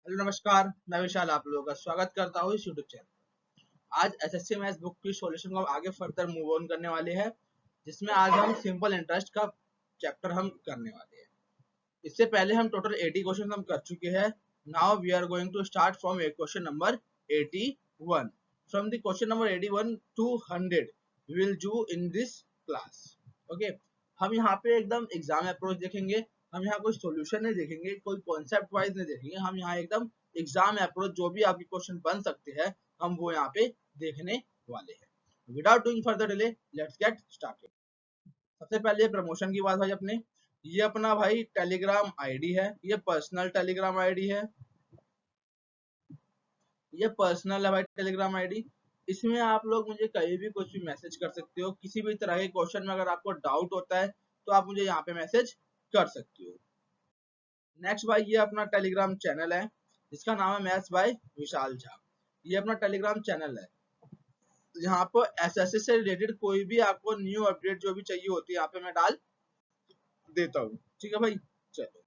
Hello नमस्कार, मैं विशाल आप लोगों का स्वागत करता हूँ इस यूट्यूब चैनल। आज एसएससी मैथ्स बुक की सॉल्यूशन को हम आगे फर्दर मूव ऑन करने वाले हैं, जिसमें आज हम सिंपल इंटरेस्ट का चैप्टर हम करने वाले हैं। इससे पहले हम टोटल 80 क्वेश्चन हम कर चुके हैं। Now we are going to start from question number 81। From the question number 81 to 100 we will do in this class. Okay, हम यहाँ पे एकदम एग्जाम अप्रोच देखेंगे। हम यहाँ कोई सॉल्यूशन नहीं देखेंगे, कोई कॉन्सेप्ट वाइज नहीं देखेंगे। हम यहाँ एकदम एग्जाम अप्रोच जो भी आपके क्वेश्चन बन सकते हैं हम वो यहाँ पे देखने वाले हैं। Without doing further delay let's get started. सबसे पहले प्रमोशन की बात भाई अपने, ये अपना भाई टेलीग्राम आईडी है, ये पर्सनल टेलीग्राम आईडी है, ये पर्सनल है भाई टेलीग्राम आईडी। इसमें आप लोग मुझे कहीं भी कुछ भी मैसेज कर सकते हो। किसी भी तरह के क्वेश्चन में अगर आपको डाउट होता है तो आप मुझे यहाँ पे मैसेज कर सकते हो। नेक्स्ट भाई ये अपना टेलीग्राम चैनल है जिसका नाम है मैथ्स बाय विशाल झा। ये अपना टेलीग्राम चैनल है, यहाँ पर एसएससी से रिलेटेड कोई भी आपको न्यू अपडेट जो भी चाहिए होती है यहाँ पे मैं डाल देता हूँ। ठीक है भाई, चलो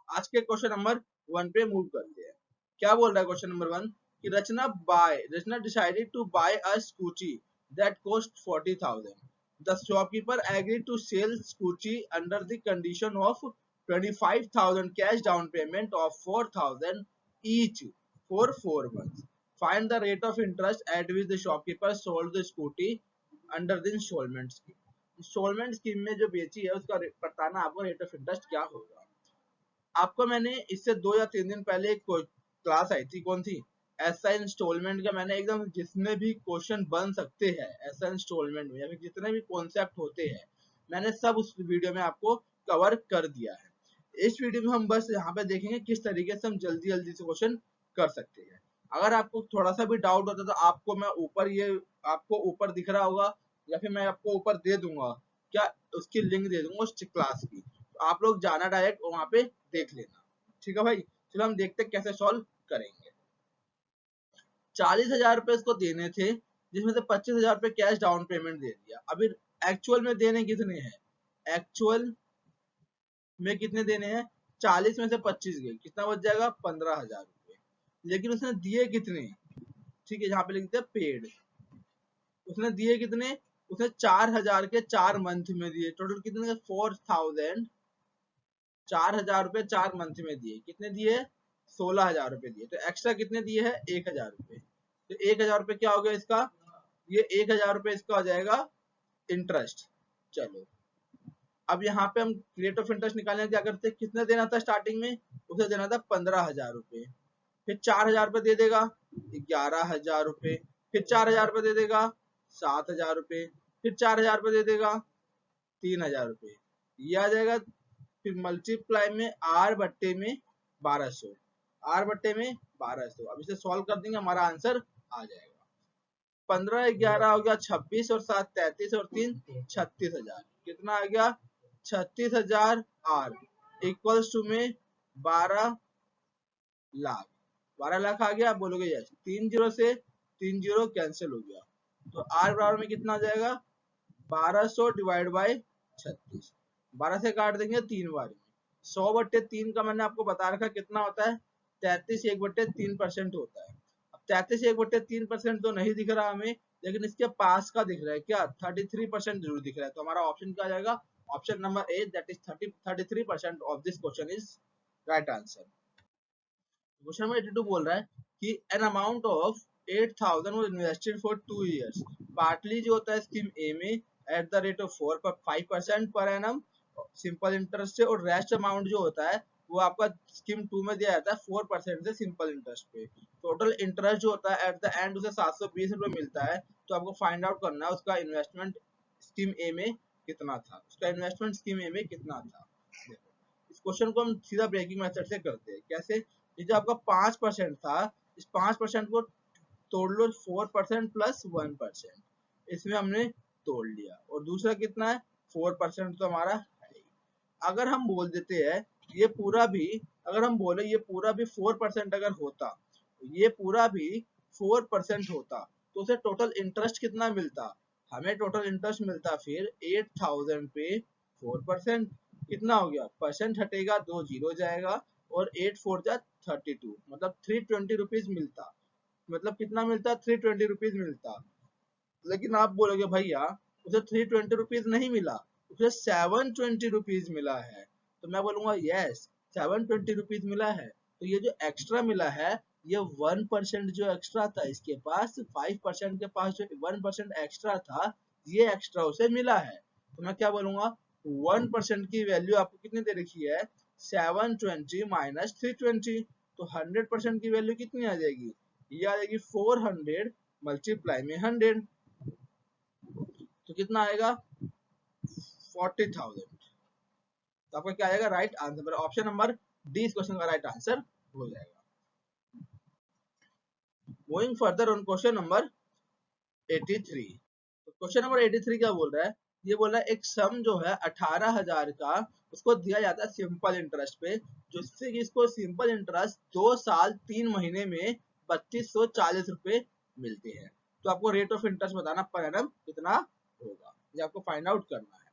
आज के क्वेश्चन नंबर 1 पे मूव करते हैं। क्या बोल रहा है क्वेश्चन नंबर 1 कि Rachna decided to buy a scooty that cost 40,000. The shopkeeper agreed to sell scooty under the condition of 25,000 cash down payment of 4,000 each for 4 months. Find the rate of interest at which the shopkeeper sold the scooty under the installment scheme. Installment scheme में जो बेची है उसका बताना आपको rate of interest क्या होगा। आपको मैंने इससे 2 या 3 दिन पहले एक क्लास आई थी, कौन थी, ऐसा इंस्टॉलमेंट का। मैंने एकदम जितने भी क्वेश्चन बन सकते हैं ऐसा इंस्टॉलमेंट में या फिर जितने भी कॉन्सेप्ट होते हैं मैंने सब उस वीडियो में आपको कवर कर दिया है। इस वीडियो में हम बस यहाँ पे देखेंगे किस तरीके से हम जल्दी जल्दी से क्वेश्चन कर सकते हैं। अगर आपको थोड़ा सा भी डाउट होता है तो आपको मैं आपको ऊपर दिख रहा होगा या फिर मैं आपको ऊपर दे दूंगा, क्या उसकी लिंक दे दूंगा उस क्लास की, तो आप लोग जाना डायरेक्ट वहां पे देख लेना। ठीक है भाई, चलो हम देखते हैं कैसे सॉल्व करेंगे। 40,000 रुपए इसको देने थे, जिसमें से 25,000 रुपए कैश डाउन पेमेंट दे दिया। अभी एक्चुअल में देने कितने हैं, एक्चुअल में कितने देने हैं, 40 में से 25 गए, कितना बच जाएगा 15,000 रुपए। लेकिन उसने दिए कितने, ठीक है यहाँ पे लिखते हैं पेड। उसने दिए कितने, उसने 4,000 के 4 मंथ में दिए। टोटल कितने, 4,000, 4,000 रुपए 4 मंथ में दिए। कितने दिए, 16,000 रुपए दिए। तो एक्स्ट्रा कितने दिए हैं, 1,000 रुपए। तो 1,000 रुपए क्या हो गया इसका, ये 1,000 रुपए इसका हो जाएगा इंटरेस्ट। चलो अब यहाँ पे हम रेट ऑफ इंटरेस्ट निकालने क्या करते हैं, कितना देना था स्टार्टिंग में, उसे देना था 15,000 रुपए। फिर 4,000 रुपए दे देगा 11,000 रुपए, फिर 4,000 रुपए दे देगा 7,000 रुपए, फिर 4,000 रुपए दे देगा 3,000 रुपए। ये आ जाएगा, फिर मल्टीप्लाई में आर बट्टे में 1200, आर बट्टे में 1200। अब इसे सॉल्व कर देंगे हमारा आंसर आ जाएगा 15 11 हो गया 26 और 7 33 और 3 36,000। कितना आ गया 36,000 आर इक्वल्स टू में 12 लाख। 12 लाख आ गया, बोलोगे यस। 3 जीरो से 3 जीरो कैंसिल हो गया, तो आर बराबर में कितना आ जाएगा 1200 डिवाइड बाई 36। 12 से काट देंगे 3 बार में। 100/3 का मैंने आपको बता रखा कितना होता है, 33 1/3% होता है। अब 33 1/3% तो नहीं दिख रहा हमें, लेकिन इसके पास का दिख रहा है क्या, 33% जरूर दिख रहा है। तो हमारा ऑप्शन क्या आ जाएगा, option number A, that is 33% of this question is right answer. Question number 82 बोल रहा है कि an amount of 8,000 was invested for 2 years। Partly जो होता है स्कीम ए में at the rate of 5% per annum simple interest से, और रेस्ट अमाउंट जो होता है वो आपका स्कीम 2 में दिया जाता है 4% से सिंपल इंटरेस्ट पे। टोटल इंटरेस्ट जो होता है एट द एंड उसे 720 रुपए मिलता है। तो आपको फाइंड आउट करना है उसका इन्वेस्टमेंट स्कीम ए में कितना था, उसका इन्वेस्टमेंट स्कीम ए में कितना था। इस क्वेश्चन को हम सीधा ब्रेकिंग मेथड से करते हैं। कैसे, ये जो आपका 5% था, इस 5% को तोड़ लो 4% प्लस 1%, इसमें हमने तोड़ लिया। और दूसरा कितना है 4% तो हमारा है। अगर हम बोल देते हैं ये पूरा भी, अगर हम बोले ये पूरा भी 4% अगर होता, ये पूरा भी 4% होता, तो उसे टोटल इंटरेस्ट कितना मिलता, हमें टोटल इंटरेस्ट मिलता फिर 8,000 पे 4%। कितना हो गया, परसेंट हटेगा 2 जीरो जाएगा, और 8 4 जा 32, मतलब 320 रुपीज मिलता। मतलब कितना मिलता? 320 रुपीज मिलता। लेकिन आप बोलोगे भैया उसे 320 रुपीज नहीं मिला, उसे 720 रुपीज मिला है। तो मैं बोलूंगा यस 720 रुपीज मिला है। तो ये जो एक्स्ट्रा मिला है, ये 1% जो एक्स्ट्रा था इसके पास, 5% के पास जो 1% एक्स्ट्रा था, ये एक्स्ट्रा उसे मिला है। तो मैं क्या बोलूंगा, 1% की वैल्यू आपको कितनी दे रखी है? 720 माइनस 320। तो 100% की वैल्यू कितनी आ जाएगी? ये आ जाएगी 400 मल्टीप्लाई में 100, तो कितना आएगा? 40,000। तो आपका क्या आएगा right answer? Option number D इस क्वेश्चन का राइट आंसर हो जाएगा। Moving further on question number 83। तो क्वेश्चन नंबर 83 क्या बोल रहा है? ये बोल रहा है एक सम जो है 18,000 का, उसको दिया जाता है सिंपल इंटरेस्ट पे, जिससे कि इसको सिंपल इंटरेस्ट 2 साल 3 महीने में 3240 रुपए मिलते हैं। तो आपको रेट ऑफ इंटरेस्ट बताना पर एनम कितना होगा, ये आपको फाइंड आउट करना है।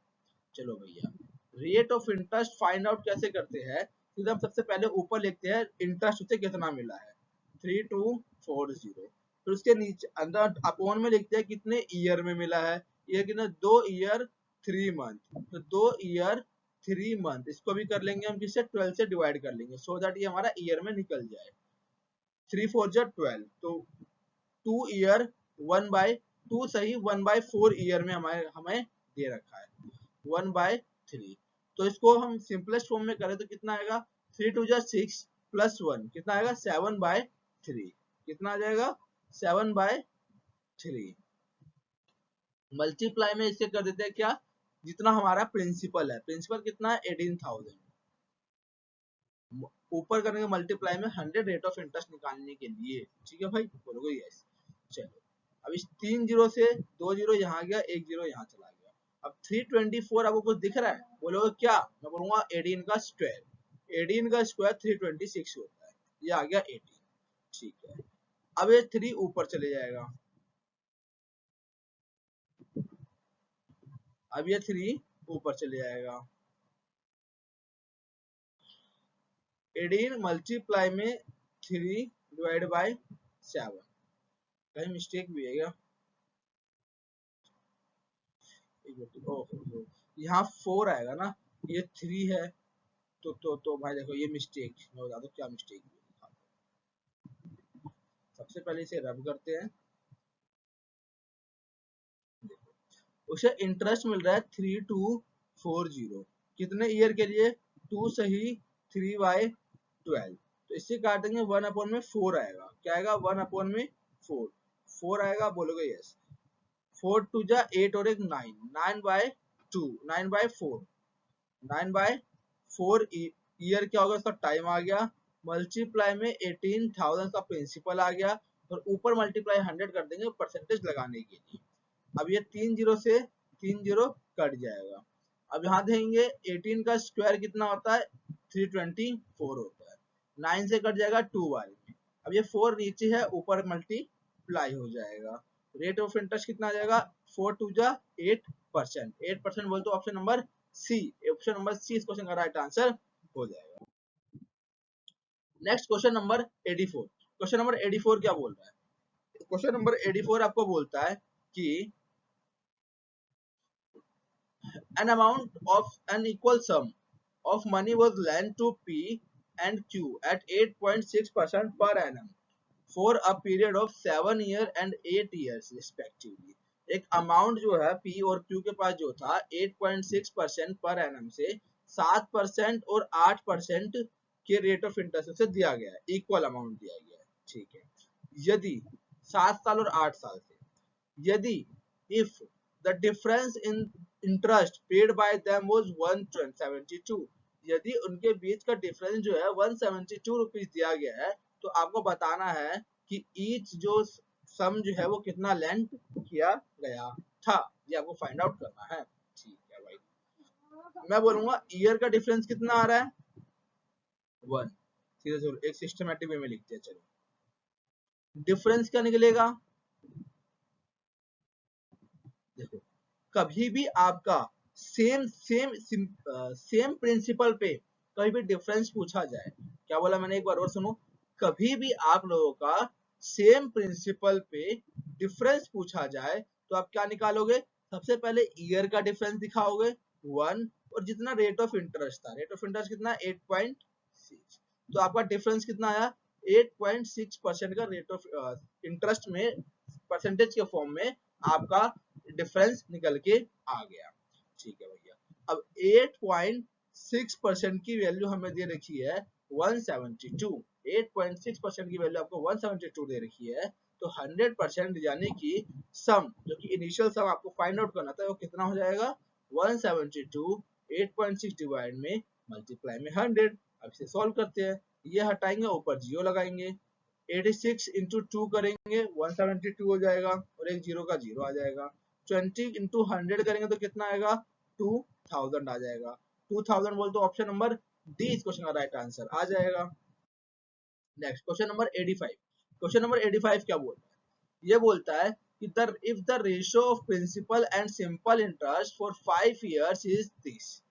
चलो भैया, rate of interest find out कैसे करते हैं? तो हम सबसे पहले ऊपर लिखते हैं इंटरेस्ट उसे कितना मिला है, 3240। फिर उसके नीचे अंदर अपॉन में लिखते हैं कितने ईयर में मिला है, ये कितना 2 ईयर 3 मंथ। तो 2 ईयर 3 मंथ इसको भी कर लेंगे हम किससे? 12 से डिवाइड कर लेंगे, सो दैट ये हमारा ईयर में निकल जाए। 3 4 जा 12, तो 2 ईयर 1/2 सही 1/4 ईयर में हमें दे रखा है 1/3। तो इसको हम सिंपलेस्ट फॉर्म में करें तो कितना आएगा? 3 2 जा 6 प्लस 1 कितना आएगा? 7/3। कितना आ जाएगा? 7/3। मल्टीप्लाई में इससे कर देते हैं क्या? जितना हमारा प्रिंसिपल है, प्रिंसिपल कितना है? 18,000। ऊपर करने के मल्टीप्लाई में 100 रेट ऑफ इंटरेस्ट निकालने के लिए। ठीक है भाई, बोलोगे यस। चलो अब इस 3 जीरो से 2 जीरो यहाँ गया, 1 जीरो यहाँ चला गया। अब 324 आपको कुछ दिख रहा है? बोलोगे क्या? मैं बोलूंगा 18 का स्क्वायर। 18 का स्क्वायर 326 होता है, ये आ गया 18। ठीक है, अब ये 3 ऊपर चले जाएगा। अब ये 3 ऊपर चले जाएगा। 18 मल्टीप्लाई में 3 डिवाइड बाय 7। कहीं मिस्टेक भी है क्या? यहाँ 4 आएगा ना, ये 3 है। तो भाई देखो ये मिस्टेक, मैं बता दो क्या मिस्टेक है। सबसे पहले इसे रब करते हैं। उसे इंटरेस्ट मिल रहा है 3240, कितने ईयर के लिए? 2 सही 3/12। तो इससे काटेंगे 1/4 आएगा। क्या आएगा? 1/4 4 आएगा। बोलोगे यस। 4 2 जा 8 और एक 9, 9/2 9/4 9/4 ईयर क्या होगा? उसका टाइम आ गया। मल्टीप्लाई में 18,000 का प्रिंसिपल आ गया, और ऊपर मल्टीप्लाई 100 कर देंगे परसेंटेज लगाने के लिए। अब ये 3 जीरो से 3 जीरो कट जाएगा। अब यहाँ देंगे 18 का स्क्वायर कितना होता है? 324 होता है। 9 से कट जाएगा 2 बार में। अब ये 4 नीचे है, ऊपर मल्टीप्लाई हो जाएगा। रेट ऑफ इंटरेस्ट कितना आ जाएगा? 4 2 जा 8%। 8% बोल तो option number C, option number C इस क्वेश्चन का राइट आंसर हो जाएगा। Next question number 84। Question number 84 क्या बोल रहा है? क्वेश्चन नंबर 84 आपको बोलता है कि an amount of an equal sum of money was lent to P and Q at 8.6% per annum for a period of 7 years and 8 years respectively. एक amount जो है P और Q के पास जो था 8.6% पर एनम से 7% और 8% के रेट ऑफ इंटरेस्ट से दिया गया है, इक्वल अमाउंट दिया गया है। ठीक है, यदि 7 साल और 8 साल से, यदि if the difference in interest paid by them was 172, यदि उनके बीच का डिफरेंस जो है 172 रुपीज दिया गया है, तो आपको बताना है कि ईच जो सम जो है वो कितना लेंट किया गया था, ये आपको फाइंड आउट करना है। ठीक है भाई, मैं बोलूंगा ईयर का डिफरेंस कितना आ रहा है? 1। सीधे एक सिस्टमैटिक वे में लिखते हैं। चलो डिफरेंस क्या निकलेगा? देखो, कभी भी आपका सेम प्रिंसिपल पे कभी भी डिफरेंस पूछा जाए क्या बोला मैंने, एक बार और सुनो। कभी भी आप लोगों का सेम प्रिंसिपल पे डिफरेंस पूछा जाए तो आप क्या निकालोगे, सबसे पहले ईयर का डिफरेंस दिखाओगे 1, और जितना रेट ऑफ इंटरेस्ट था, रेट ऑफ इंटरेस्ट कितना 8.6, तो आपका डिफरेंस कितना आया 8.6% का रेट ऑफ इंटरेस्ट में परसेंटेज के फॉर्म में आपका डिफरेंस निकल के आ गया। ठीक है भैया, अब 8.6% की वैल्यू हमें दे रखी है 172, 8.6% की वैल्यू आपको 172 दे रखी है, तो 100% यानी कि सम, जो कि इनिशियल सम आपको फाइंड आउट करना था, वो कितना हो जाएगा 172 8.6 डिवाइड में मल्टीप्लाई में 100। अब इसे सॉल्व करते हैं, ये हटाएंगे ऊपर जीरो लगाएंगे, 86 इंटू 2 करेंगे 172 हो जाएगा, और एक जीरो का जीरो आ जाएगा। 20 इंटू 100 करेंगे तो कितना आएगा 2000 आ जाएगा। 2000 बोल तो ऑप्शन नंबर डी इस क्वेश्चन का राइट आंसर आ जाएगा। Next question number 85। Question number 85 क्या बोलता है, ये बोलता है कि if the ratio of principal and simple interest for 5 years is this,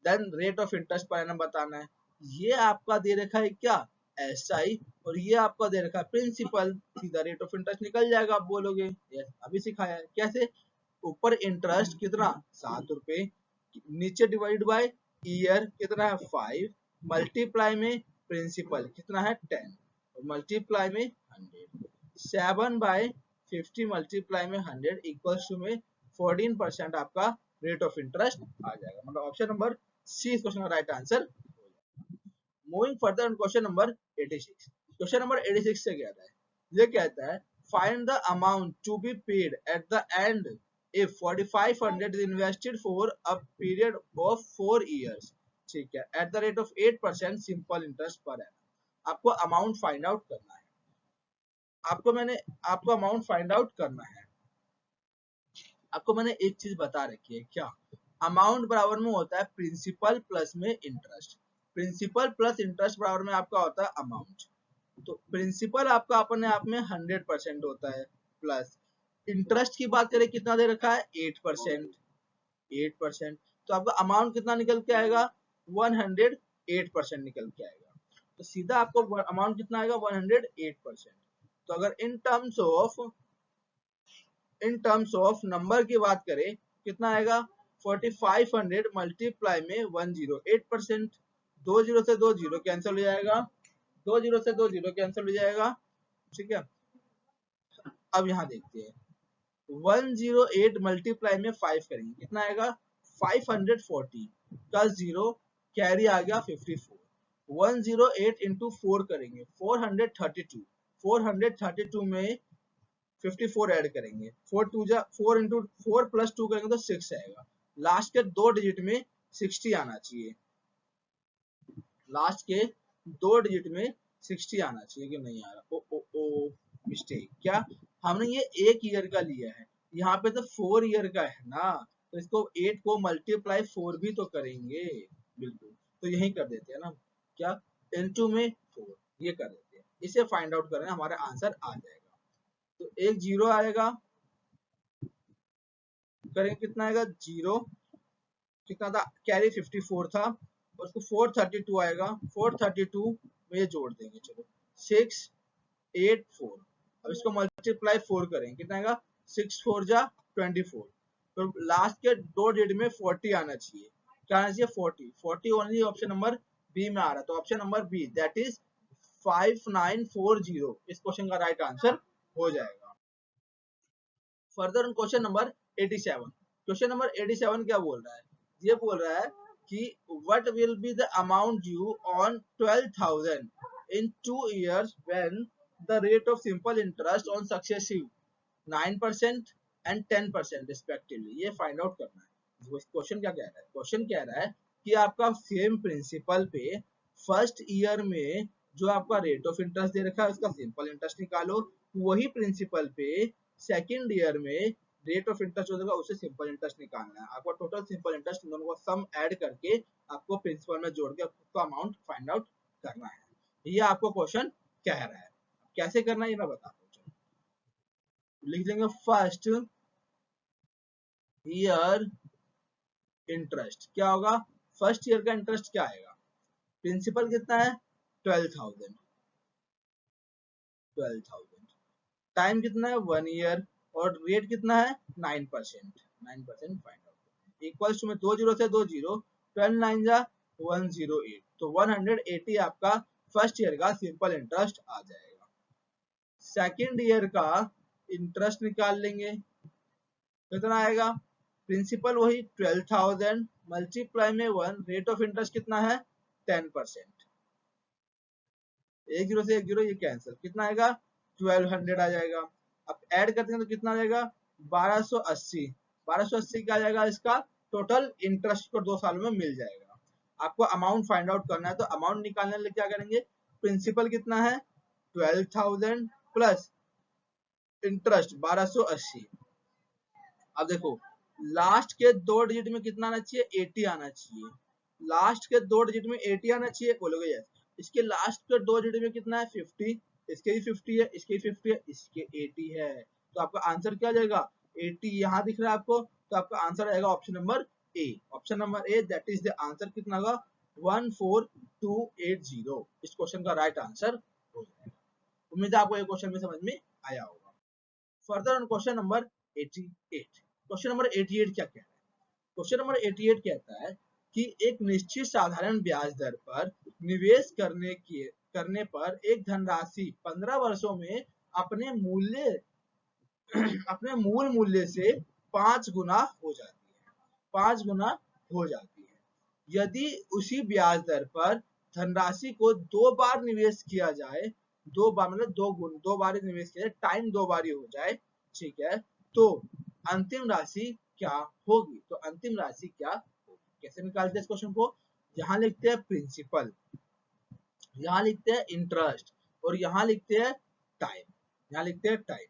then rate of interest per annum बताना है। ये आपका दे रखा है क्या एसआई, और ये आपका दे रखा है प्रिंसिपल, सीधा रेट ऑफ इंटरेस्ट निकल जाएगा। आप बोलोगे यस, अभी सिखाया है कैसे, ऊपर इंटरेस्ट कितना 7 रुपए, नीचे डिवाइड बाय ईयर कितना है 5, मल्टीप्लाई में प्रिंसिपल कितना है 10, और मल्टीप्लाई में 100, 7/50 मल्टीप्लाई में 100 इक्वल्स टू में 14% आपका रेट ऑफ इंटरेस्ट आ जाएगा। मतलब ऑप्शन नंबर सी इस क्वेश्चन का right answer. Moving further on question number 86। Question number 86 से क्या है, ये कहता है find the amount to be paid at the end if 4500 is invested for a period of 4 years, ठीक है, at the rate of 8% simple interest per annum। आपको amount find out करना है, आपको अमाउंट फाइंड आउट करना है। आपको मैंने एक चीज बता रखी है, क्या अमाउंट बराबर में होता है प्रिंसिपल प्लस में इंटरेस्ट, प्रिंसिपल प्लस इंटरेस्ट बराबर में आपका होता है अमाउंट। तो प्रिंसिपल आपका अपने आप में 100% होता है, प्लस इंटरेस्ट की बात करें कितना दे रखा है 8%, 8%, तो आपका अमाउंट कितना निकल के आएगा 108% निकल के आएगा। तो सीधा आपको अमाउंट कितना आएगा 108%। तो अगर इन टर्म्स ऑफ नंबर की बात करें कितना आएगा 4500 मल्टीप्लाई में 108%, 2 जीरो से 2 जीरो कैंसिल हो जाएगा, 2 जीरो से 2 जीरो कैंसिल हो जाएगा। ठीक है, अब यहाँ देखते हैं 108 मल्टीप्लाई में 5 करेंगे कितना आएगा 540 का जीरो कैरी आ गया 54, 108 इंटू 4 करेंगे 432, 432 में 54 ऐड करेंगे, 4 इंटू 4 प्लस 2 करेंगे तो 6 आएगा। लास्ट के दो डिजिट में 60 आना चाहिए, लास्ट के दो डिजिट में 60 आना चाहिए कि नहीं आ रहा, ओ मिस्टेक, क्या हमने ये एक ईयर का लिया है, यहाँ पे तो 4 ईयर का है ना, तो इसको 8 को मल्टीप्लाई 4 भी तो करेंगे, बिल्कुल, तो यही कर देते हैं ना, क्या इनटू में 4 ये कर देते हैं, इसे फाइंड आउट करें हमारा आंसर आ जाएगा। तो एक जीरो आएगा, करेंगे कितना आएगा जीरो, कितना था कैरी 54 था, उसको 432 आएगा, 432 में ये जोड़ देंगे, चलो 684, अब इसको मल्टीप्लाई 4 करेंगे कितना आएगा 6 4 जा 24, तो लास्ट के दो डिजिट में 40 आना चाहिए, क्या आना चाहिए 40, 40 ओनली ऑप्शन नंबर बी में आ रहा है, तो option number B that is 5940 इस क्वेश्चन का राइट आंसर हो जाएगा। Further on question number 87। Question number 87 क्या बोल रहा है, ये बोल रहा है कि what will be the amount due on 12,000 in 2 years when the rate of simple interest on successive 9% and 10% respectively, ये फाइंड आउट करना है। क्वेश्चन क्या कह रहा है, क्वेश्चन कह रहा है कि आपका सेम प्रिंसिपल पे फर्स्ट ईयर में जो आपका रेट ऑफ इंटरेस्ट दे रखा है उसका सिंपल इंटरेस्ट निकालो, वही प्रिंसिपल पे सेकेंड ईयर में रेट ऑफ इंटरेस्ट हो जाएगा उसे सिंपल इंटरेस्ट निकालना है। आपको टोटल सिंपल इंटरेस्ट दोनों का सम ऐड करके आपको प्रिंसिपल में जोड़ के आपको अमाउंट फाइंड आउट करना है, ये आपको क्वेश्चन कह रहा है। कैसे करना है ये मैं बताता हूँ, लिख देंगे फर्स्ट ईयर इंटरेस्ट क्या होगा, फर्स्ट ईयर का इंटरेस्ट क्या आएगा, प्रिंसिपल कितना है 12,000 टाइम कितना है 1 ईयर और रेट कितना है 9%। 9% फाइंड आउट इक्वल्स टू में 2 जीरो से 2 जीरो 12 9 जा 108 तो 180 आपका फर्स्ट ईयर का सिंपल इंटरेस्ट आ जाएगा। सेकेंड ईयर का इंटरेस्ट निकाल लेंगे कितना आएगा प्रिंसिपल वही 12,000 मल्टीप्लाई में 1 रेट ऑफ इंटरेस्ट कितना है 10%। एक जीरो से एक जीरो ये कैंसिल कितना आएगा 1200 आ जाएगा। अब ऐड करते हैं तो कितना आ जाएगा 1280। 1280 क्या आ जाएगा इसका टोटल इंटरेस्ट को 2 सालों में मिल जाएगा। आपको अमाउंट फाइंड आउट करना है तो अमाउंट निकालने के लिए क्या करेंगे प्रिंसिपल कितना है 12,000 प्लस इंटरेस्ट 1280। अब देखो लास्ट के 2 डिजिट में कितना आना चाहिए 80 आना चाहिए। लास्ट के 2 डिजिट में 80 आना चाहिए बोलोगे यस। इसके लास्ट के 2 डिजिट में कितना है 50 इसके भी 50 है इसके भी 50 है इसके 80 है तो आपका आंसर क्या जाएगा 80 यहाँ दिख रहा है आपको तो आपका आंसर आएगा option number A. Option number A that is the answer कितना होगा 14280 इस क्वेश्चन का राइट आंसर हो जाएगा। उम्मीद है आपको ये क्वेश्चन में समझ में आया होगा। Further on question number 88। Question number 88 क्या कह रहा है क्वेश्चन नंबर 88 कहता है कि एक निश्चित साधारण ब्याज दर पर निवेश करने पर एक धनराशि 15 वर्षों में अपने मूल मूल्य से 5 गुना हो जाती है 5 गुना हो जाती है। यदि उसी ब्याज दर पर धनराशि को 2 बार निवेश किया जाए 2 बार मतलब 2 बार निवेश किया जाए टाइम 2 बार हो जाए ठीक है तो अंतिम राशि क्या होगी। तो अंतिम राशि क्या होगी कैसे निकालते हैं इस क्वेश्चन को यहाँ लिखते हैं प्रिंसिपल यहाँ लिखते हैं इंटरेस्ट और यहाँ लिखते हैं टाइम यहाँ लिखते हैं टाइम।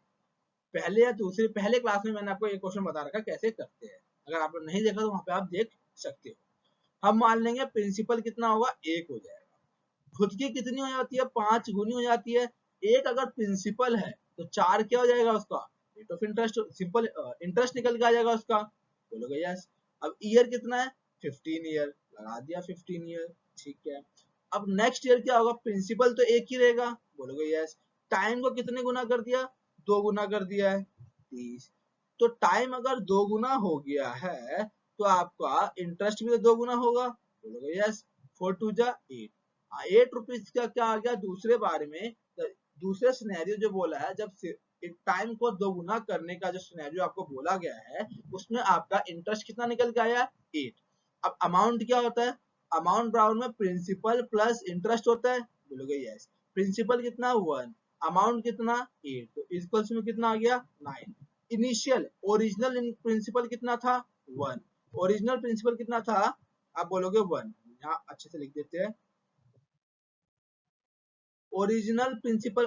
पहले क्लास में मैंने आपको ये क्वेश्चन बता रखा कैसे करते हैं अगर आप नहीं देखा तो वहां पे आप देख सकते हो। हम मान लेंगे प्रिंसिपल कितना होगा 1 हो जाएगा खुद की कितनी हो जाती है 5 गुनी हो जाती है। एक अगर प्रिंसिपल है तो 4 क्या हो जाएगा उसका rate of interest simple interest निकल के आ जाएगा उसका बोलोगे यस। अब ईयर कितना है 15 ईयर लगा दिया 15 ईयर ठीक है। अब नेक्स्ट ईयर क्या होगा प्रिंसिपल तो 1 ही रहेगा बोलोगे यस। टाइम को कितने गुना कर दिया 2 गुना कर दिया है 30। तो टाइम अगर 2 गुना हो गया है तो आपका इंटरेस्ट भी तो 2 गुना होगा बोलोगे यस 4 2 जा 8 8 रुपीज का क्या आ गया दूसरे बारे में दूसरे सिनेरियो जो बोला है जब टाइम को 2 गुना करने का जो सिनेरियो आपको बोला गया है उसमें आपका इंटरेस्ट कितना निकल के आया 8। अब अमाउंट क्या होता है अमाउंट बराबर में प्रिंसिपल प्लस इंटरेस्ट होता है बोलोगे यस। प्रिंसिपल कितना 1 अमाउंट कितना 8 तो इक्वल्स में कितना आ गया 9। इनिशियल ओरिजिनल प्रिंसिपल कितना था 1 ओरिजिनल प्रिंसिपल कितना था आप बोलोगे 1 यहाँ अच्छे से लिख देते हैं ओरिजिनल प्रिंसिपल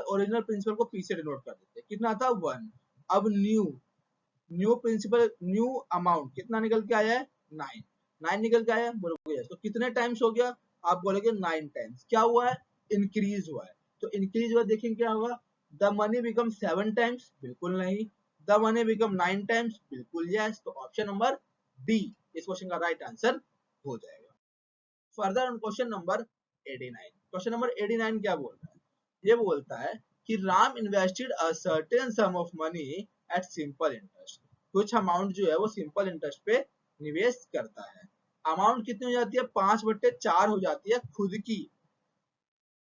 को पी से डिनोट कर देते हैं कितना था 1। अब न्यू प्रिंसिपल न्यू अमाउंट कितना निकल के आया है 9 निकल के आया है बोलोगे यस। तो कितने टाइम्स हो गया आप बोलोगे 9 टाइम्स क्या हुआ है इंक्रीज हुआ है। तो इंक्रीज हुआ देखेंगे क्या होगा द मनी बिकम 7 टाइम्स बिल्कुल नहीं द मनी बिकम 9 टाइम्स बिल्कुल यस। तो ऑप्शन नंबर बी इस क्वेश्चन का राइट आंसर हो जाएगा। Further on question number 89। Question number 89 क्या बोल रहा है ये बोलता है कि Ram invested a certain some of money at simple interest कुछ अमाउंट जो है वो सिंपल इंटरेस्ट पे निवेश करता है। अमाउंट कितनी हो जाती है 5/4 हो जाती है खुद की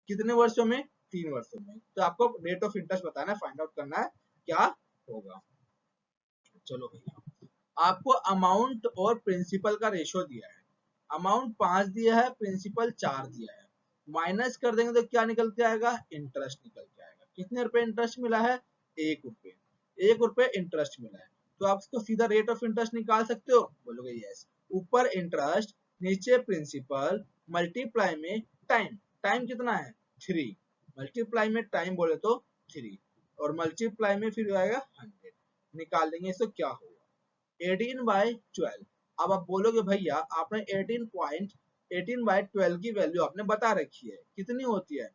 कितने वर्षों में 3 वर्षों में। तो आपको रेट ऑफ इंटरेस्ट बताना है फाइंड आउट करना है क्या होगा। चलो भैया आपको अमाउंट और प्रिंसिपल का रेशो दिया है अमाउंट 5 दिया है प्रिंसिपल 4 दिया है माइनस कर देंगे तो क्या निकल के आएगा इंटरेस्ट निकल के आएगा। कितने रुपए इंटरेस्ट मिला है 1 रुपए 1 रुपए इंटरेस्ट मिला है। तो आप इसको सीधा रेट ऑफ इंटरेस्ट निकाल सकते हो बोलोगे यस। ऊपर इंटरेस्ट नीचे प्रिंसिपल मल्टीप्लाई में टाइम टाइम कितना है 3 मल्टीप्लाई में टाइम बोले तो 3 और मल्टीप्लाई में फिर आएगा 100 निकाल देंगे इसको क्या होगा 18/12। अब आप बोलोगे भैया आपने 18/12 की वैल्यू आपने बता रखी है कितनी होती है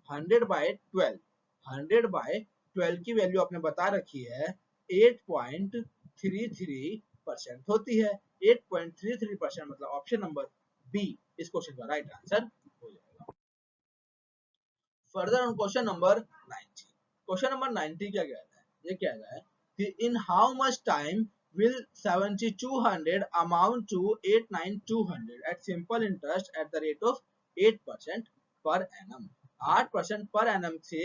100/12 100/12 की वैल्यू आपने बता रखी है 8.33% होती है 8.33% मतलब ऑप्शन नंबर बी इस क्वेश्चन का राइट आंसर हो जाएगा। Further on question number 90। Question number 90 क्या कह रहा है? ये कह रहा है कि in how much time will 7200 amount to 89200 at simple interest at the rate of 8% per annum। 8% पर annum से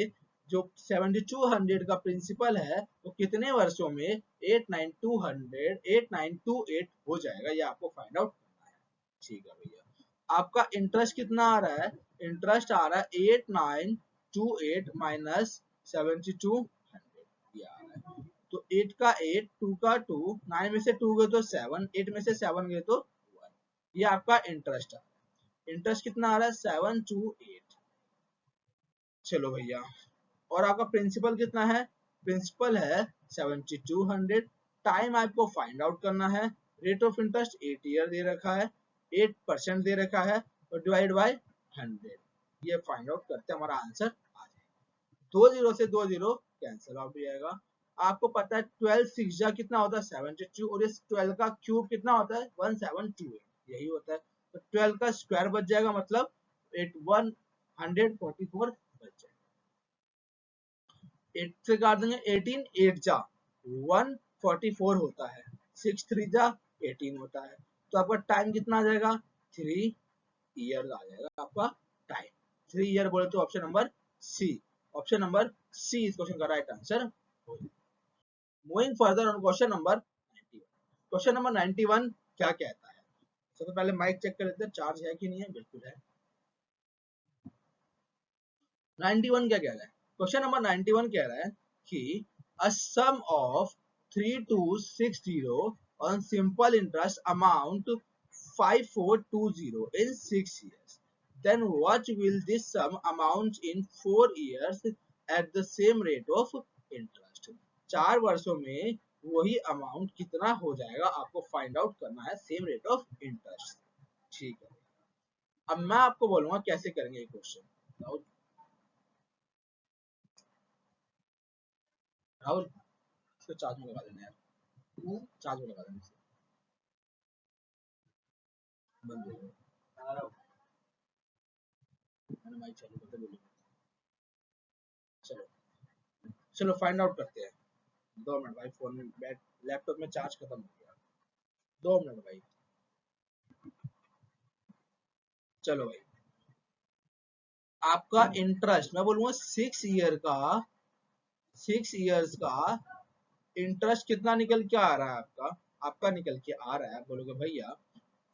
जो 7200 का प्रिंसिपल है वो कितने वर्षों में 8928 हो जाएगा, ये आपको फाइंड आउट करना है। ठीक है भैया, आपका इंटरेस्ट कितना आ रहा है? इंटरेस्ट आ रहा है 8928 माइनस 7200, ये आ रहा है। तो 8 का 8, 2 का 2, 9 में से 2 गए तो 7, 8 में से 7 गए तो 1। ये आपका इंटरेस्ट आ रहा है। इंटरेस्ट कितना आ रहा है? 728। चलो भैया, और आपका प्रिंसिपल कितना है? प्रिंसिपल है 7200। टाइम आपको फाइंड आउट करना है। रेट ऑफ इंटरेस्ट 8 ईयर दे रखा है, 8% दे रखा है, और डिवाइड बाय 100। ये फाइंड आउट करते हमारा आंसर आ जाएगा। 2 जीरो से 2 जीरो कैंसिल आउट हो जाएगा। आपको पता है 12 6 जा कितना होता है? 72, और इस 12 का क्यूब कितना होता है? 1728, यही होता है। तो 12 का स्क्वायर बच जाएगा, मतलब 144 बच जाएगा। 8 से काट देंगे, 18 8 जा 144 होता है, 6 3 जा 18 होता है। तो आपका टाइम कितना आ जाएगा? 3 ईयर आ जाएगा आपका टाइम। 3 ईयर बोले तो option number C, option number C इस क्वेश्चन का राइट आंसर हो। Moving further on question number 91। Question number 91 क्या कहता है? सबसे पहले माइक चेक कर लेते हैं, चार्ज है कि नहीं है। बिल्कुल है। 91 क्या कह रहा है? क्वेश्चन नंबर 91 कह रहा है कि a sum of 3260 on simple interest amount 5420 in 6 years, then what will this sum amount in 4 years at the same rate of interest। 4 वर्षों में वही अमाउंट कितना हो जाएगा, आपको फाइंड आउट करना है सेम रेट ऑफ इंटरेस्ट। ठीक है, अब मैं आपको बोलूंगा कैसे करेंगे ये क्वेश्चन। राहुल, इसको चार्ज में लगा देना यार, चार्ज में लगा देना इसे। बंद हो गया, मैंने माइक चालू करके बोली। चलो चलो फाइंड आउट करते हैं। 2 मिनट भाई, फोन में बैट लैपटॉप में चार्ज खत्म हो गया। 2 मिनट भाई। चलो भाई, आपका इंटरेस्ट मैं बोलूंगा 6 इयर्स का इंटरेस्ट कितना निकल के आ रहा है आपका? आपका निकल के आ रहा है, बोलोगे भैया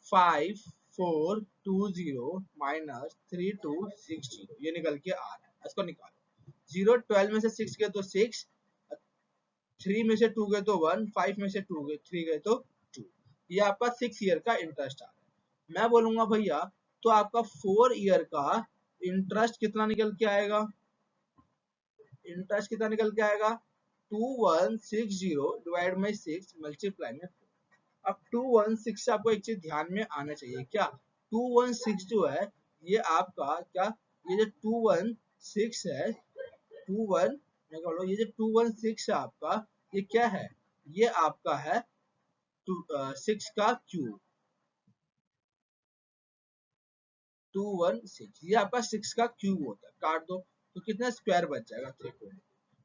5420 माइनस 3260, ये निकल के आ रहा है। इसको निकालो। 0 12 में से 6 गए तो 6, 3 में से 2 गए तो 1, 5 में से 2 गए 3 गए तो 2। ये आपका 6 ईयर का इंटरेस्ट आ रहा है। मैं बोलूंगा भैया तो आपका 4 ईयर का इंटरेस्ट कितना निकल के आएगा? इंटरेस्ट कितना निकल के आएगा? 2160 डिवाइड बाई 6 मल्टीप्लाई में 4। अब 216 से आपको एक चीज ध्यान में आना चाहिए, क्या 216 जो है ये आपका क्या, ये जो 216 है 21, मैं बोलो ये जो 216 है आपका, ये क्या है? ये आपका है 6 का क्यूब। 216 ये आपका 6 का क्यूब होता है। काट दो तो कितना स्क्वायर बच जाएगा? 320,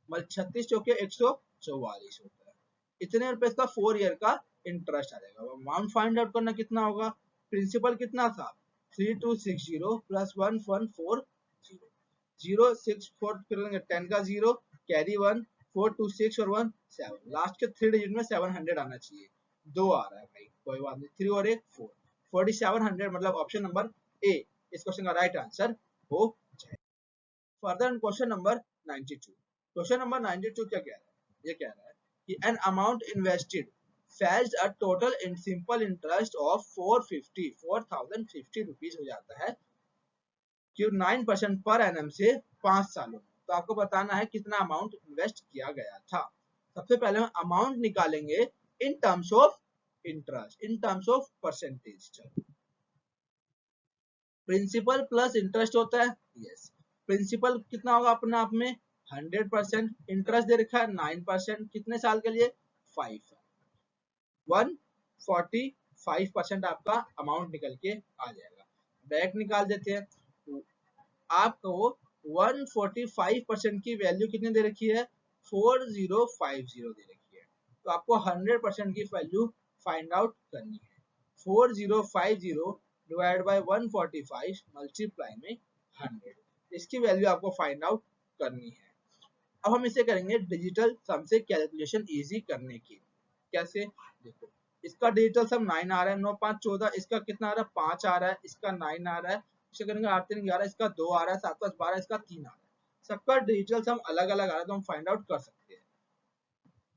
मतलब 36 चौके 144 होता है। इतने रुपए का 4 ईयर का इंटरेस्ट आ जाएगा। अमाउंट फाइंड आउट करना कितना होगा? प्रिंसिपल कितना था? 3260 प्लस 1140, 064 करेंगे 10 का 0, कैरी 1, 426 और 1 7, लास्ट के 3 डिजिट में 700 आना चाहिए। 2 आ रहा है भाई, कोई बात नहीं, 3 और 1 4, 4700 मतलब ऑप्शन नंबर ए इस क्वेश्चन का राइट आंसर हो जाए। Further question number 92। Question number 92 क्या कह रहा है? ये कह रहा है कि an amount invested fetched a total in simple interest of 4050 rupees हो जाता है कि 9% पर एनएम से 5 सालों में। तो आपको बताना है कितना अमाउंट इन्वेस्ट किया गया था। सबसे पहले हम अमाउंट निकालेंगे in terms of interest, in terms of percentage. Principal plus interest होता है, यस। प्रिंसिपल कितना होगा अपने आप में? 100%। इंटरेस्ट दे रखा है 9%, कितने साल के लिए? 5 साल। 145% आपका अमाउंट निकल के आ जाएगा। डायरेक्ट निकाल देते हैं। तो आपको 145% की वैल्यू कितनी दे रखी है, 4050 दे रखी है। तो आपको 100% की वैल्यू फाइंड आउट करनी है। 4050 डिवाइड बाय 145 मल्टीप्लाई में 100, इसकी वैल्यू आपको फाइंड आउट करनी है। अब हम इसे करेंगे डिजिटल सम से कैलकुलेशन इजी करने की। कैसे, देखो इसका डिजिटल सम 9 आ रहा है, 9 5 14, इसका कितना आ रहा है 5 आ रहा है, इसका 9 आ रहा है, इसका करेंगे 8 3 11, इसका 2 आ रहा है, 7 5 12, इसका 3 आ रहा है। सबका डिजिटल सम अलग अलग आ रहा है तो हम फाइंड आउट कर सकते हैं।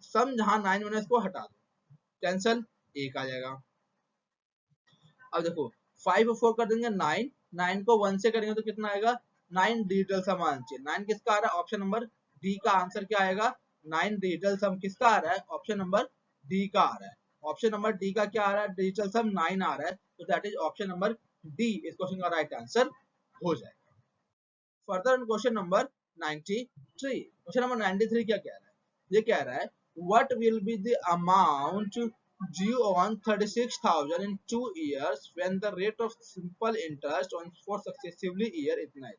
सम जहां 9 में इसको हटा दो, कैंसल, 1 आ जाएगा। अब देखो 5 और 4 कर देंगे 9, 9 को 1 से करेंगे तो कितना आएगा 9 डिजिटल सम आना चाहिए। 9 किसका आ रहा है, ऑप्शन नंबर डी का आंसर क्या आएगा, 9 डिजिटल सम किसका आ रहा है, ऑप्शन नंबर डी का आ रहा है। ऑप्शन नंबर डी का क्या आ रहा है, डिजिटल सम 9 आ रहा है, तो that is option number D इस क्वेश्चन का राइट आंसर हो जाएगा। Further on question number 93, question number 93 क्या कह रहा है, ये कह रहा है what will be the amount due on 36,000 in 2 years when the rate of simple interest on for successively year इतना है।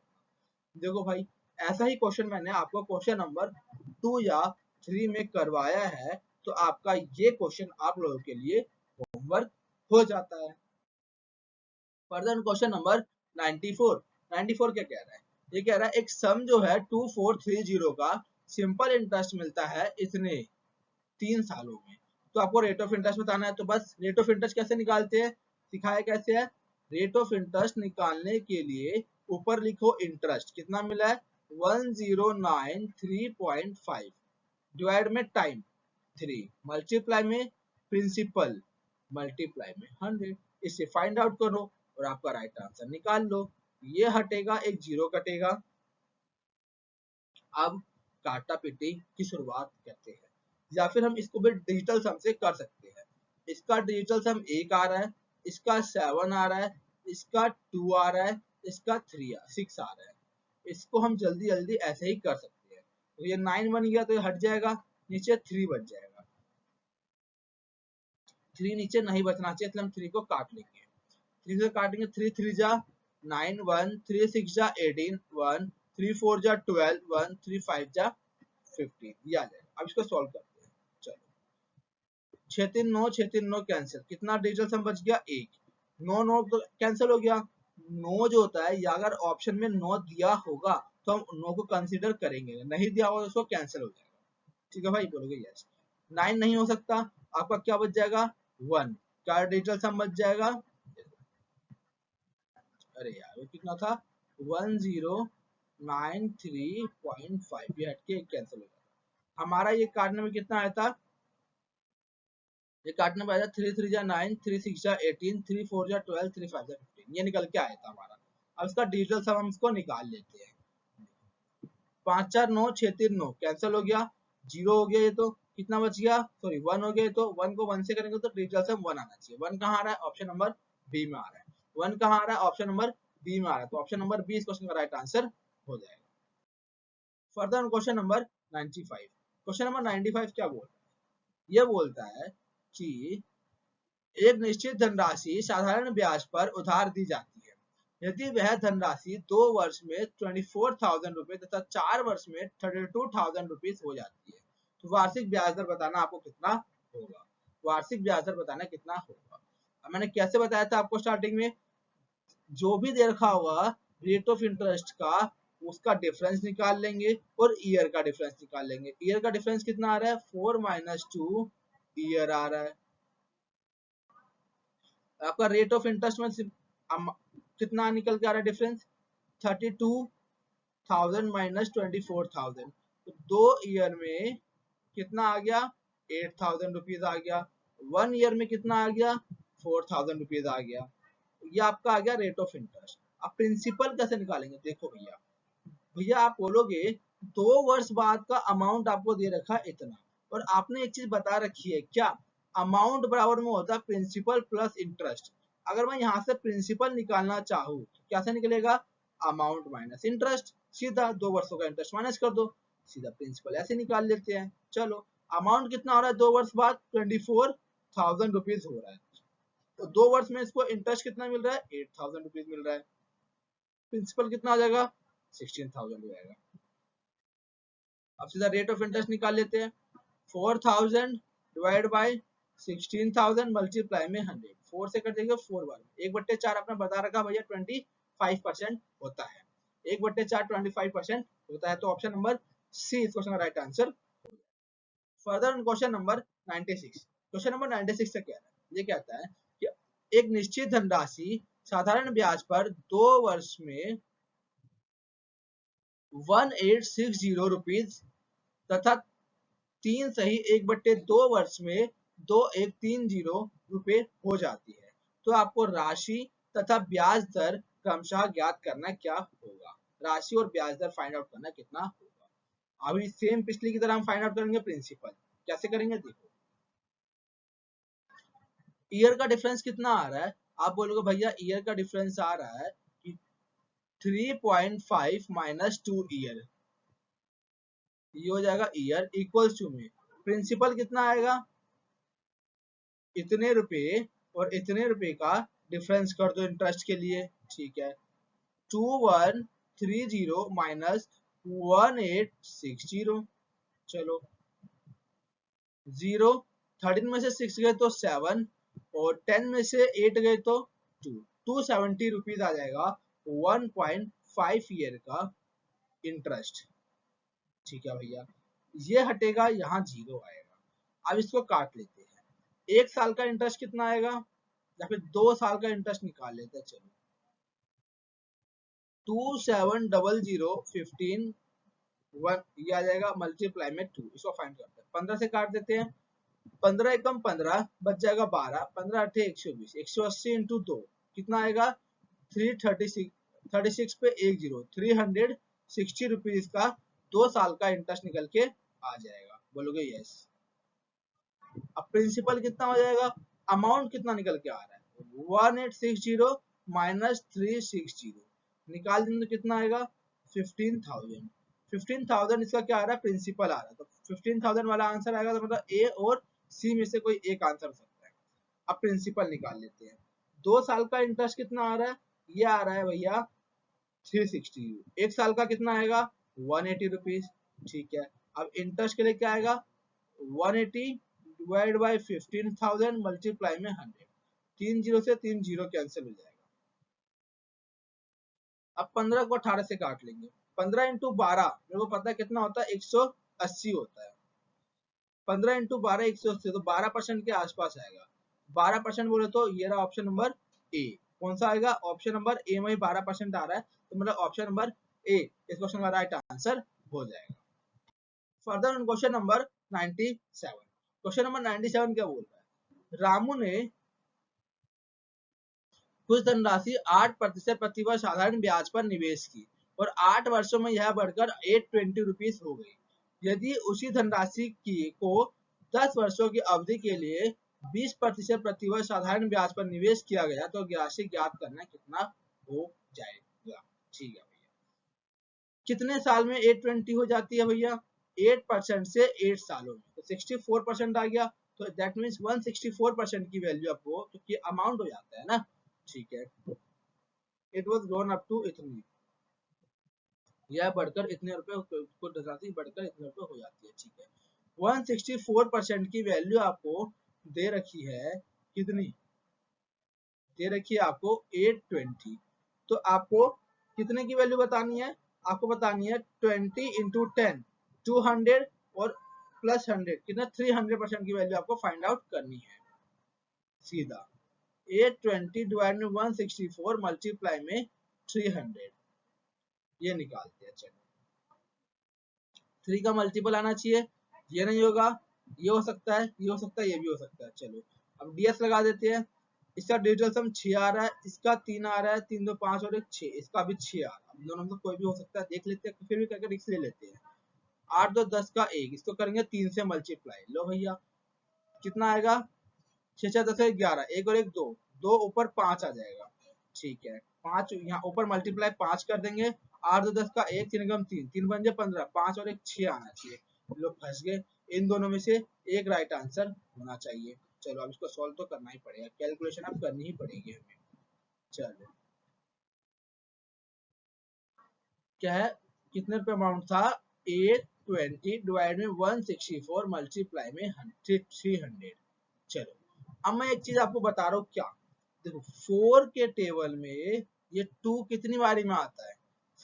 देखो भाई ऐसा ही क्वेश्चन मैंने आपको क्वेश्चन नंबर 2 या 3 में करवाया है, तो आपका ये क्वेश्चन आप लोगों के लिए होमवर्क हो जाता है। फर्दर क्वेश्चन नंबर 94, 94 क्या कह रहा है, ये कह रहा है एक सम जो है 2430 का सिंपल इंटरेस्ट मिलता है इतने 3 सालों में। तो आपको रेट ऑफ इंटरेस्ट बताना है, तो बस रेट ऑफ इंटरेस्ट कैसे निकालते हैं, सिखाया कैसे है। रेट ऑफ इंटरेस्ट निकालने के लिए ऊपर लिखो इंटरेस्ट कितना मिला है 1093.5 डिवाइड में टाइम 3 मल्टीप्लाई में प्रिंसिपल मल्टीप्लाई में 100, इससे फाइंड आउट करो और आपका राइट आंसर निकाल लो। ये हटेगा, एक जीरो कटेगा। अब काटा पीटी की शुरुआत करते हैं, या फिर हम इसको भी डिजिटल सम से कर सकते हैं। इसका डिजिटल सम 1 आ रहा है, इसका 7 आ रहा है, इसका 2 आ रहा है, इसका 6 आ रहा है। इसको हम जल्दी जल्दी ऐसे ही कर सकते हैं। तो ये 9 बन गया तो ये हट जाएगा, नीचे 3 बच जाएगा। 3 नीचे नहीं बचना चाहिए, इसलिए हम 3 को काट लेंगे। 3 से काटेंगे, 3 3 जा 9 1, 3 6 जा 18 1, 3 4 जा 12 1, 3 5 जा 15, ये आ जाएगा। अब इसको सॉल्व करते हैं, चलो 6 3 9, 6 3 9 कैंसिल, कितना डिजिटल सम बच गया 1, 9 9 तो कैंसिल हो गया। 9 जो होता है, या अगर ऑप्शन में 9 दिया होगा तो हम 9 को कंसीडर करेंगे, नहीं दिया होगा तो उसको कैंसिल हो जाएगा। ठीक है भाई, बोलोगे यस। 9 नहीं हो सकता, आपका क्या बच जाएगा 1, क्या डिजिटल सम बच जाएगा, अरे यार वो कितना था 1093.5, ये हटके कैंसिल हो जाएगा। हमारा ये काटने में कितना आया था, ये काटने में आया था 3 3 जा 9, 3 6 जा 18, 3 4 जा 12, 3 5 जा 15, ये निकल के आया था हमारा। अब इसका डिजिटल सम हम इसको निकाल लेते हैं। 5 4 9 6 3 9 कैंसिल हो गया, जीरो हो गया, ये तो कितना बच गया, सॉरी 1 हो गया। तो 1 को 1 से करेंगे तो डिजिटल सम 1 आना चाहिए। 1 कहाँ आ रहा है, ऑप्शन नंबर बी में आ रहा है। 1 कहाँ आ रहा है, ऑप्शन नंबर बी में आ रहा है, तो ऑप्शन नंबर बी इस क्वेश्चन का राइट आंसर हो जाएगा। Further question number 95, question number 95 क्या बोल रहा है, ये बोलता है कि एक निश्चित धनराशि साधारण ब्याज पर उधार दी जाती है, यदि वह धनराशि 2 वर्ष में 24,000 रुपए तथा 4 वर्ष में 32,000 रुपीज हो जाती है, तो वार्षिक ब्याज दर बताना आपको कितना होगा। वार्षिक ब्याज दर बताना कितना होगा। अब मैंने कैसे बताया था आपको स्टार्टिंग में, जो भी दे रखा होगा रेट ऑफ इंटरेस्ट का, उसका डिफरेंस निकाल लेंगे और ईयर का डिफरेंस निकाल लेंगे। ईयर का डिफरेंस कितना आ रहा है 4 - 2 ईयर आ रहा है। आपका रेट ऑफ इंटरेस्ट में कितना निकल के आ रहा है डिफरेंस 32,000 - 24,000, तो 2 ईयर में कितना आ गया 8,000 रुपीज आ गया। 1 ईयर में कितना आ गया 4,000 रुपीज आ गया। ये आपका आ गया रेट ऑफ इंटरेस्ट। अब प्रिंसिपल कैसे निकालेंगे, देखो भैया, भैया आप बोलोगे 2 वर्ष बाद का अमाउंट आपको दे रखा है इतना, और आपने एक चीज बता रखी है क्या, अमाउंट बराबर में होता है प्रिंसिपल प्लस इंटरेस्ट। अगर मैं यहाँ से प्रिंसिपल निकालना चाहूँ तो कैसे निकलेगा, अमाउंट माइनस इंटरेस्ट, सीधा 2 वर्षों का इंटरेस्ट माइनस कर दो, सीधा प्रिंसिपल ऐसे निकाल लेते हैं। चलो अमाउंट कितना हो रहा है 2 वर्ष बाद 24,000 रुपीज हो रहा है, तो 2 वर्ष में इसको इंटरेस्ट कितना मिल रहा है 8,000 रुपीज मिल रहा है। प्रिंसिपल कितना आ जाएगा 16,000 हो जाएगा। अब सीधा रेट ऑफ इंटरेस्ट निकाल लेते हैं। 4,000 डिवाइड बाई 16,000 मल्टीप्लाई में 100। 4 से कर देंगे 4 बार 1/4 अपना बता रखा भैया 25% होता है। 1/4 25% होता है। तो ऑप्शन नंबर सी इस क्वेश्चन का right answer. Further question number 96। Question number 96 से क्या है, ये कहता है कि एक निश्चित धनराशि साधारण ब्याज पर 2 वर्ष में 1860 रुपीज तथा 3 सही 1/2 वर्ष में 2130 रुपए हो जाती है। तो आपको राशि तथा ब्याज दर क्रमशः ज्ञात करना क्या होगा। राशि और ब्याज दर फाइंड आउट करना कितना होगा। अभी सेम पिछली की तरह हम फाइंड आउट करेंगे प्रिंसिपल। कैसे करेंगे देखो, ईयर का डिफरेंस कितना आ रहा है। आप बोलोगे भैया ईयर का डिफरेंस आ रहा है कि 3.5 माइनस 2 ईयर, ये हो जाएगा ईयर इक्वल्स टू में प्रिंसिपल कितना आएगा, इतने रुपए और इतने रुपए का डिफरेंस कर दो इंटरेस्ट के लिए। ठीक है, 2130 माइनस 1860। चलो 0 13 में से 6 गए तो 7 और 10 में से 8 गए तो 2। 270 रुपीज आ जाएगा 1.5 ईयर का इंटरेस्ट। ठीक है भैया, ये हटेगा, यहाँ 0 आएगा। अब इसको काट लेते हैं। 1 साल का इंटरेस्ट कितना आएगा या फिर 2 साल का इंटरेस्ट निकाल लेते हैं। चलो 2700 15 1 ये आ जाएगा मल्टीप्लाई में 2। इसको फाइंड करते हैं। 15 से काट देते हैं। 15 एकम 15 बच जाएगा 12। 15 अठे 120, 180 इंटू 2 कितना आएगा 336। 36 पे 10 360 रुपीज का 2 साल का इंटरेस्ट निकल के आ जाएगा। बोलोगे यस। अब प्रिंसिपल कितना हो जाएगा, अमाउंट कितना निकल के आ रहा है 1860 माइनस 360 निकाल देंगे तो कितना आएगा 15,000। 15,000 इसका क्या आ रहा है, प्रिंसिपल आ रहा है। तो 15,000 वाला आंसर आएगा। तो मतलब ए और सी में से कोई एक आंसर हो सकता है। अब प्रिंसिपल निकाल लेते हैं। 2 साल का इंटरेस्ट कितना आ रहा है, ये आ रहा है भैया 360। 1 साल का कितना आएगा 180 रुपीज। ठीक है, अब इंटरेस्ट के लिए क्या आएगा 180 डिवाइड बाई 15,000 मल्टीप्लाई में 100। 3 जीरो से 3 जीरो कैंसिल हो जाएगा। अब 15 को 18 से काट लेंगे। 15 इंटू 12 मेरे को पता है कितना होता है 180 होता है। 15 इंटू 12 180 तो 12% के आसपास आएगा। 12% बोले तो ये रहा ऑप्शन नंबर ए। कौन सा आएगा, ऑप्शन नंबर ए में 12% आ रहा है। तो मतलब ऑप्शन नंबर ए इस क्वेश्चन का राइट आंसर हो जाएगा। Further question number 97। Question number 97 क्या बोल रहा है, रामू ने कुछ धनराशि 8% प्रतिवर्ष साधारण ब्याज पर निवेश की और 8 वर्षों में यह बढ़कर 820 रुपीज हो गई। यदि उसी धनराशि की को 10 वर्षों की अवधि के लिए 20% प्रतिवर्ष साधारण ब्याज पर निवेश किया गया तो राशि ज्ञात करना कितना हो जाएगा। ठीक है भैया, कितने साल में 820 हो जाती है भैया, 8% से 8 सालों में तो 64% आ गया। तो दैट मीन्स 164% की वैल्यू आपको क्योंकि अमाउंट हो जाता है ना। ठीक है, it was gone up to इतनी, यह बढ़कर इतने रुपए, कुछ राशि बढ़कर इतने रुपए हो जाती है। ठीक है, 164% की वैल्यू आपको दे रखी है, कितनी दे रखी है आपको 820। तो आपको कितने की वैल्यू बतानी है, आपको बतानी है 20 इंटू 10 200 और प्लस 100 कितना 300% की वैल्यू आपको फाइंड आउट करनी है। सीधा 820 डिवाइड में 164 मल्टीप्लाई में 300 ये निकालते हैं। चलो 3 का मल्टीपल आना चाहिए, ये नहीं होगा, ये हो सकता है, ये हो सकता है, ये भी हो सकता है। चलो अब डीएस लगा देते हैं। इसका डिजिटल सम 6 आ रहा है, इसका 3 आ रहा है, 3 2 5 और 1 6, इसका भी 6 आ रहा है। दोनों में कोई भी हो सकता है, देख लेते हैं, फिर भी करके रिक्स ले लेते हैं। 8 2 10 का 1, इसको करेंगे 3 से मल्टीप्लाई। लो भैया कितना आएगा 6 6 10 11, 1 और 1 2, 2 ऊपर 5 आ जाएगा। ठीक है, 5 यहाँ ऊपर मल्टीप्लाई 5 कर देंगे। 8 2 10 का 1 3 गम 3, 3 बन जाए 15, 5 और 1 6 आना चाहिए। लोग फंस गए, इन दोनों में से एक राइट आंसर होना चाहिए। चलो अब इसको सॉल्व तो करना ही पड़ेगा, कैलकुलेशन अब करनी ही पड़ेगी हमें। चलो क्या है, कितने रुपए अमाउंट था, 820 डिवाइड में 164 मल्टीप्लाई में 300। चलो अब मैं एक चीज आपको बता रहा हूँ, क्या देखो 4 के टेबल में ये 2 कितनी बारी में आता है,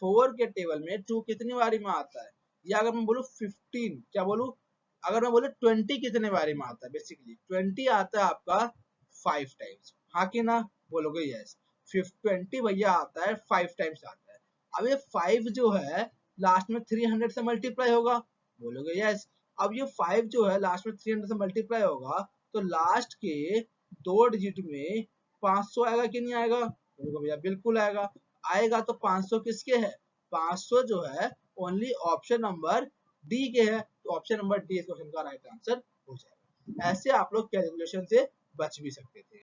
4 के टेबल में 2 कितनी बारी में आता है, या अगर मैं बोलूँ 15, क्या बोलूँ, अगर मैं बोलूँ 20 कितने बारी में आता है, बेसिकली 20 आता है आपका 5 टाइम्स, हाँ कि ना, बोलोगे यस, 20 भैया आता है 5 टाइम्स आता है। अब ये 5 जो है लास्ट में 300 से मल्टीप्लाई होगा, बोलोगे यस। अब ये 5 जो है लास्ट में 300 से मल्टीप्लाई होगा तो लास्ट के 2 डिजिट में 500 आएगा कि नहीं आएगा, बोलोगे भैया बिल्कुल आएगा। आएगा तो 500 किसके है, 500 जो है ओनली ऑप्शन नंबर डी के है, तो ऑप्शन नंबर डी इस क्वेश्चन का राइट आंसर हो जाएगा। ऐसे आप लोग कैलकुलेशन से बच भी सकते थे।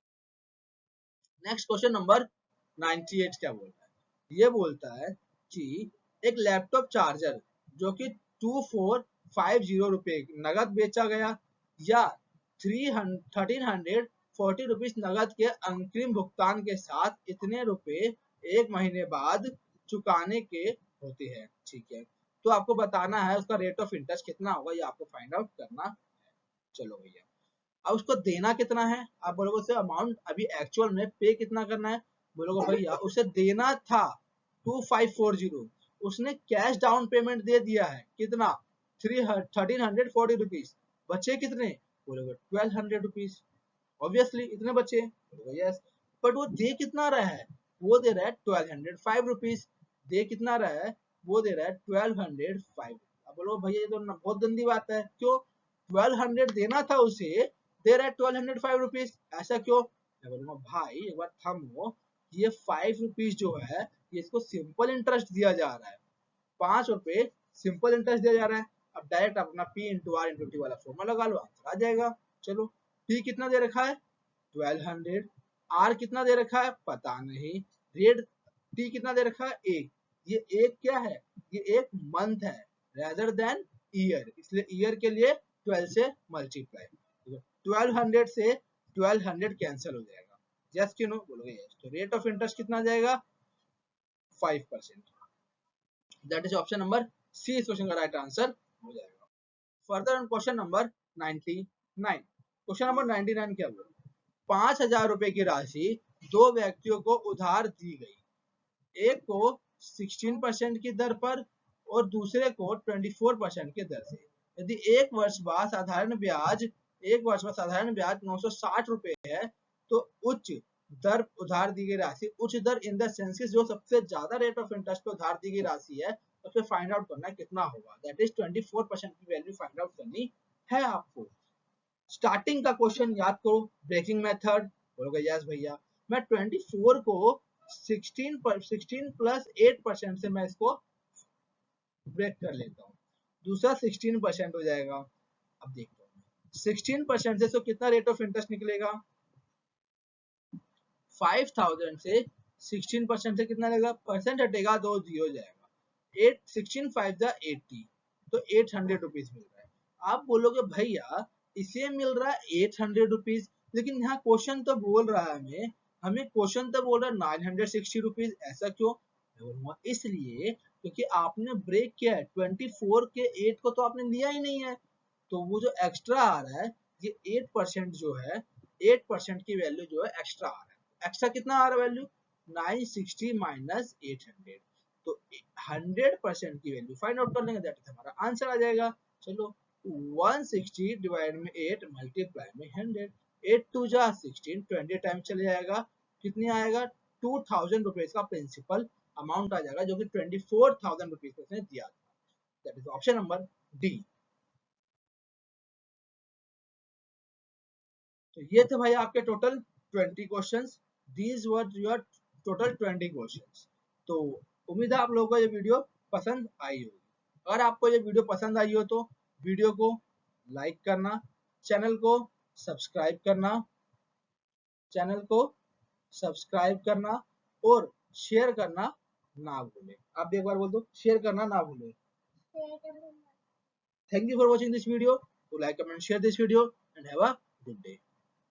नेक्स्ट क्वेश्चन नंबर 98 क्या बोलता है, ये बोलता है कि एक लैपटॉप चार्जर जो कि 2450 रुपए नगद बेचा गया या 1340 रुपीज नगद के अंतरिम भुगतान के साथ इतने रुपए 1 महीने बाद चुकाने के होते हैं, ठीक है। तो आपको बताना है उसका रेट ऑफ इंटरेस्ट कितना होगा, ये आपको फाइंड आउट करना है। चलो भैया, अब उसको देना कितना है, आप बोलोगे उसे अमाउंट अभी एक्चुअल में पे कितना करना है, बोलोगे भैया उसे देना था 2540, उसने कैश डाउन पेमेंट दे दिया है कितना, 1340 रुपीज, बचे कितने, बोलोगे 1200 रुपीज, ऑब्वियसली इतने बचे, बोलोगे यस। बट वो दे कितना रहा है, वो दे रहा है 1205 रुपीज, दे कितना रहा है, वो दे रहा है 1205। अब बोलो भैया ये तो बहुत गंदी बात है, क्यों, 1200 देना था उसे, दे रहा है 1205 रुपीज, ऐसा क्यों, मैं बोलूंगा भाई एक बार थमो, ये 5 रुपीज जो है ये इसको सिंपल इंटरेस्ट दिया जा रहा है, 5 रुपए सिंपल इंटरेस्ट दिया जा रहा है। अब डायरेक्ट अपना P into R into T वाला फॉर्मूला लगा लो, आंसर आ जाएगा। चलो पी कितना दे रखा है 1200, आर कितना दे रखा है पता नहीं, रेट टी कितना दे रखा है 1, ये एक क्या है, ये एक मंथ है रेदर देन ईयर, इसलिए ईयर के लिए 12 से मल्टीप्लाई, 1200 से 1200 कैंसिल हो जाएगा, यस कि नो, बोलोगे यस। तो रेट ऑफ इंटरेस्ट कितना जाएगा 5%, that is option number C इस क्वेश्चन का राइट आंसर हो जाएगा। Further on question number 99, question number 99 क्या बोल, 5000 रुपए की राशि 2 व्यक्तियों को उधार दी गई, एक को 16% की दर पर और दूसरे को 24% की दर से, यदि एक वर्ष बाद साधारण ब्याज 960 रुपए है तो उच्च दर उधार दी गई राशि, उच्च दर इन द सेंसेस जो सबसे ज्यादा रेट ऑफ इंटरेस्ट पे उधार दी गई राशि है, उसको फाइंड आउट करना है कितना होगा, दैट इज 24% की वैल्यू फाइंड आउट करनी है आपको। स्टार्टिंग का क्वेश्चन याद करो, ब्रेकिंग मेथड, बोलोगे यस भैया, मैं 24 को 16 प्लस 8% से मैं इसको ब्रेक कर लेता हूँ, दूसरा 16% हो जाएगा। अब देखते हैं 16% से तो कितना रेट ऑफ इंटरेस्ट निकलेगा, 5000 से 16% से कितना लगेगा, परसेंट हटेगा तो 0 जाएगा, 8 16 5 80, तो 800 रुपीज मिल रहा है। आप बोलोगे भैया इसे मिल रहा है 800 रुपीज, लेकिन यहाँ क्वेश्चन तो बोल रहा है हमें क्वेश्चन तो बोल रहा है 960 रुपीज, ऐसा क्यों, इसलिए क्योंकि आपने ब्रेक किया है 24 के 8 को तो आपने लिया ही नहीं है, तो वो जो एक्स्ट्रा आ रहा है ये 8% जो है, 8% की वैल्यू जो है एक्स्ट्रा आ रहा है, एक्स्ट्रा कितना आ रहा है वैल्यू 960 माइनस 800, तो 100% की वैल्यू फाइंड आउट कर लेंगे, दैट इज हमारा आंसर आ जाएगा। चलो 160 डिवाइड में 8 मल्टीप्लाई में 100, 8 टू जा 16, 20 टाइम चले जाएगा, कितनी आएगा 2000 रुपीज का प्रिंसिपल अमाउंट आ जाएगा, जो कि 24,000 रुपीज उसने दिया था, that is option number D. तो ये थे भाई आपके total 20 questions, these were your total 20 questions. तो उम्मीद है आप लोगों को ये वीडियो पसंद आई होगी, अगर आपको ये वीडियो पसंद आई हो तो वीडियो को लाइक करना, चैनल को सब्सक्राइब करना, चैनल को सब्सक्राइब करना और शेयर करना ना भूलें। आप भी एक बार बोल दो, शेयर करना ना भूलें। Thank you for watching this video. Do like, comment, share this video and have a good day.